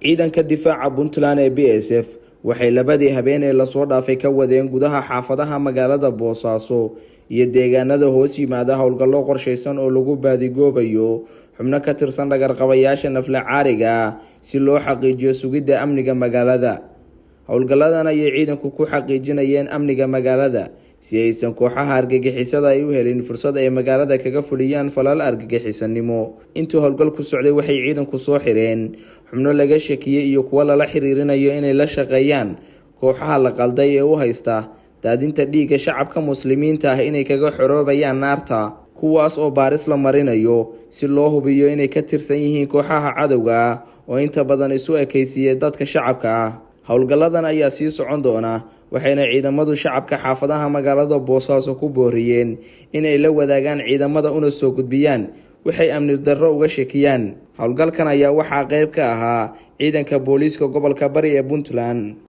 ciidanka difaaca Puntland ee BSF waxay labadii habeen ee la soo dhaafay ka wadeen gudaha xaafadaha magaalada Boosaaso iyo deegaanada hoos yimaada howlgallo qorsheysan oo lagu baadigoobayo xubno ka tirsan dhagarqabayaasha nafla caariga si loo xaqiijiyo sugidda amniga magaalada. Howlgalladan ay ciidanku ku xaqiijinayeen amniga magaalada si aysan kooxaha argagixisada ay u helin fursad ay magaalada kaga fuliyaan falal argagixisanimo. Intii howlgalku socday waxay ciidanku soo xireen xubno laga shakiyay iyo kuwa lala xiriirinayo inay la shaqeeyaan kooxaha la qalday ee u haysta daadinta dhiigga shacabka muslimiinta ah inay kaga xoroobayaan naarta, kuwaas oo baaris la marinayo si loo hubiyo inay ka tirsan yihiin kooxaha cadowga ah oo inta badan isu ekaysiiyay dadka shacabka ah. Howlgalladan ayaa sii socon doona waxayna ciidamadu shacabka xaafadaha magaalada Boosaaso ku booriyeen inay la wadaagaan ciidamada una soo gudbiyaan waxay amni darro uga shakiyaan. Howlgalkan ayaa waxaa qayb ka ahaa ciidanka booliiska gobolka Bari ee Puntland.